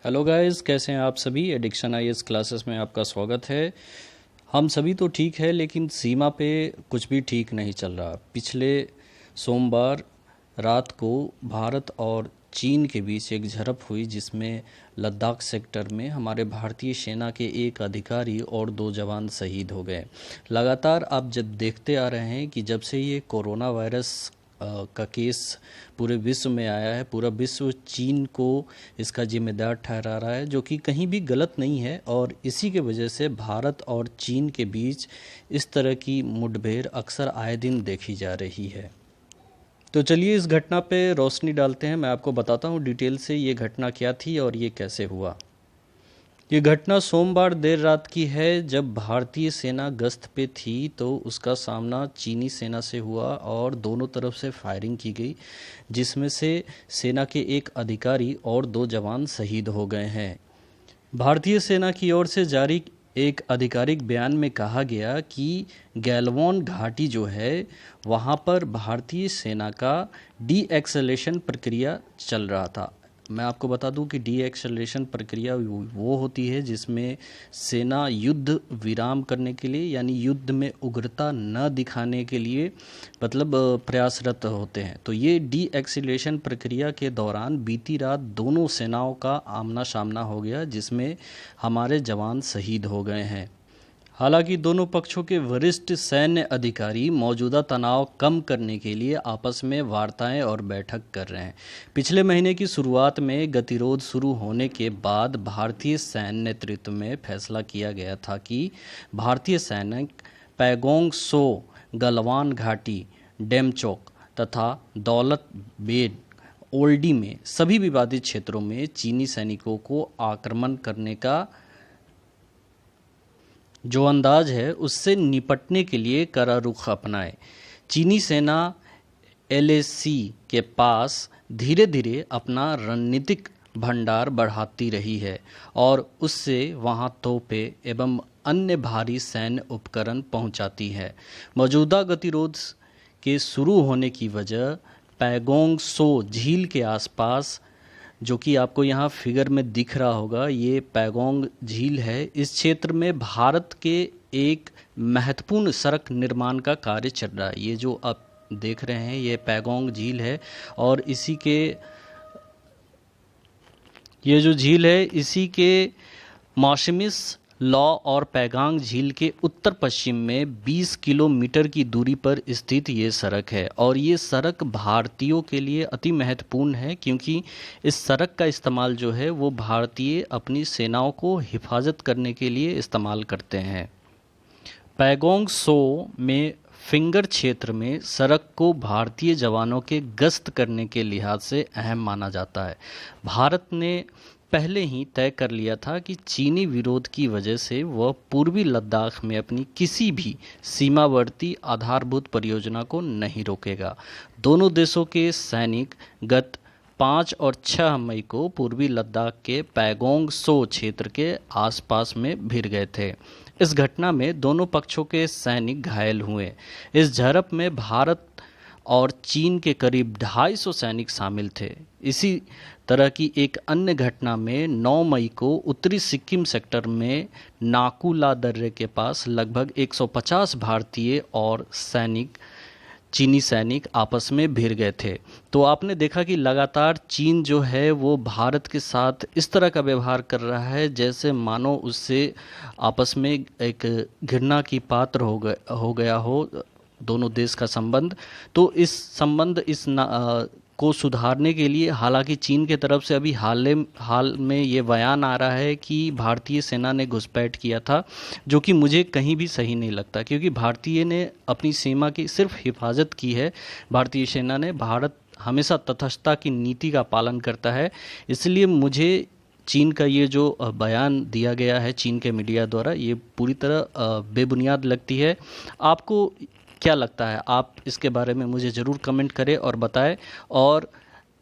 Hello guys, कैसे हैं आप सभी। एडिक्शन आईएएस क्लासेस में आपका स्वागत है। हम सभी तो ठीक है, लेकिन सीमा पे कुछ भी ठीक नहीं चल रहा। पिछले सोमवार रात को भारत और चीन के बीच एक झड़प हुई, जिसमें लद्दाख सेक्टर में हमारे भारतीय सेना के एक अधिकारी और 2 जवान शहीद हो गए। लगातार आप जब देखते आ रहे हैं कि जब से ये कोरोना वायरस का केस पूरे विश्व में आया है, पूरा विश्व चीन को इसका जिम्मेदार ठहरा रहा है, जो कि कहीं भी गलत नहीं है। और इसी के वजह से भारत और चीन के बीच इस तरह की मुठभेड़ अक्सर आए दिन देखी जा रही है। तो चलिए इस घटना पे रोशनी डालते हैं। मैं आपको बताता हूँ डिटेल से ये घटना क्या थी और ये कैसे हुआ। ये घटना सोमवार देर रात की है, जब भारतीय सेना गश्त पे थी तो उसका सामना चीनी सेना से हुआ और दोनों तरफ से फायरिंग की गई, जिसमें से सेना के एक अधिकारी और 2 जवान शहीद हो गए हैं। भारतीय सेना की ओर से जारी एक आधिकारिक बयान में कहा गया कि गैलवान घाटी जो है वहाँ पर भारतीय सेना का डी एक्सेलेरेशन प्रक्रिया चल रहा था। मैं आपको बता दूं कि डी एक्सेलेरेशन प्रक्रिया वो होती है जिसमें सेना युद्ध विराम करने के लिए, यानी युद्ध में उग्रता न दिखाने के लिए मतलब प्रयासरत होते हैं। तो ये डी एक्सेलेरेशन प्रक्रिया के दौरान बीती रात दोनों सेनाओं का आमना सामना हो गया, जिसमें हमारे जवान शहीद हो गए हैं। हालांकि दोनों पक्षों के वरिष्ठ सैन्य अधिकारी मौजूदा तनाव कम करने के लिए आपस में वार्ताएं और बैठक कर रहे हैं। पिछले महीने की शुरुआत में गतिरोध शुरू होने के बाद भारतीय सैन्य नेतृत्व में फैसला किया गया था कि भारतीय सैनिक पैगोंग सो, गलवान घाटी, डेमचोक तथा दौलत बेग ओल्डी में सभी विवादित क्षेत्रों में चीनी सैनिकों को आक्रमण करने का जो अंदाज है उससे निपटने के लिए कड़ा रुख अपनाए। चीनी सेना एलएसी के पास धीरे धीरे अपना रणनीतिक भंडार बढ़ाती रही है और उससे वहां तोपें एवं अन्य भारी सैन्य उपकरण पहुंचाती है। मौजूदा गतिरोध के शुरू होने की वजह पैगोंग सो झील के आसपास, जो कि आपको यहाँ फिगर में दिख रहा होगा, ये पैगोंग झील है। इस क्षेत्र में भारत के एक महत्वपूर्ण सड़क निर्माण का कार्य चल रहा है। ये जो आप देख रहे हैं ये पैगोंग झील है और ये जो झील है इसी के मौसमिस लॉ और पैगांग झील के उत्तर पश्चिम में 20 किलोमीटर की दूरी पर स्थित ये सड़क है। और ये सड़क भारतीयों के लिए अति महत्वपूर्ण है, क्योंकि इस सड़क का इस्तेमाल जो है वो भारतीय अपनी सेनाओं को हिफाजत करने के लिए इस्तेमाल करते हैं। पैगोंग सो में फिंगर क्षेत्र में सड़क को भारतीय जवानों के गश्त करने के लिहाज से अहम माना जाता है। भारत ने पहले ही तय कर लिया था कि चीनी विरोध की वजह से वह पूर्वी लद्दाख में अपनी किसी भी सीमावर्ती आधारभूत परियोजना को नहीं रोकेगा। दोनों देशों के सैनिक गत 5 और 6 मई को पूर्वी लद्दाख के पैगोंग सो क्षेत्र के आसपास में भिड़ गए थे। इस घटना में दोनों पक्षों के सैनिक घायल हुए। इस झड़प में भारत और चीन के करीब 250 सैनिक शामिल थे। इसी तरह की एक अन्य घटना में 9 मई को उत्तरी सिक्किम सेक्टर में नाकू ला दर्रे के पास लगभग 150 भारतीय और चीनी सैनिक आपस में भिड़ गए थे। तो आपने देखा कि लगातार चीन जो है वो भारत के साथ इस तरह का व्यवहार कर रहा है जैसे मानो उससे आपस में एक घृणा की पात्र हो गया हो दोनों देश का संबंध। तो इस संबंध को सुधारने के लिए हालांकि चीन के तरफ से अभी हाल में ये बयान आ रहा है कि भारतीय सेना ने घुसपैठ किया था, जो कि मुझे कहीं भी सही नहीं लगता, क्योंकि भारतीय ने अपनी सीमा की सिर्फ हिफाजत की है। भारतीय सेना ने भारत हमेशा तटस्थता की नीति का पालन करता है। इसलिए मुझे चीन का ये जो बयान दिया गया है चीन के मीडिया द्वारा, ये पूरी तरह बेबुनियाद लगती है। आपको क्या लगता है? आप इसके बारे में मुझे ज़रूर कमेंट करें और बताएं। और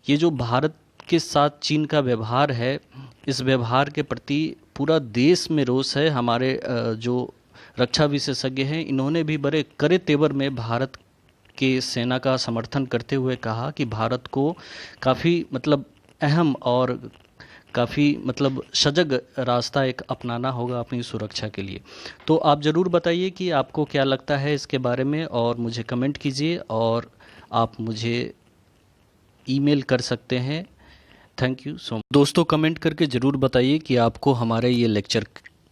ये जो भारत के साथ चीन का व्यवहार है, इस व्यवहार के प्रति पूरा देश में रोष है। हमारे जो रक्षा विशेषज्ञ हैं इन्होंने भी बड़े कड़े तेवर में भारत के सेना का समर्थन करते हुए कहा कि भारत को काफ़ी अहम और काफ़ी मतलब सजग रास्ता एक अपनाना होगा अपनी सुरक्षा के लिए। तो आप ज़रूर बताइए कि आपको क्या लगता है इसके बारे में, और मुझे कमेंट कीजिए, और आप मुझे ईमेल कर सकते हैं। Thank you so much. दोस्तों, कमेंट करके ज़रूर बताइए कि आपको हमारे ये लेक्चर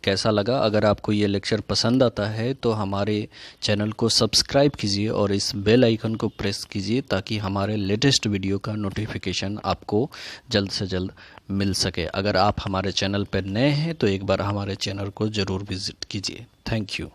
कैसा लगा। अगर आपको ये लेक्चर पसंद आता है तो हमारे चैनल को सब्सक्राइब कीजिए और इस बेल आइकन को प्रेस कीजिए ताकि हमारे लेटेस्ट वीडियो का नोटिफिकेशन आपको जल्द से जल्द मिल सके। अगर आप हमारे चैनल पर नए हैं तो एक बार हमारे चैनल को ज़रूर विज़िट कीजिए। Thank you.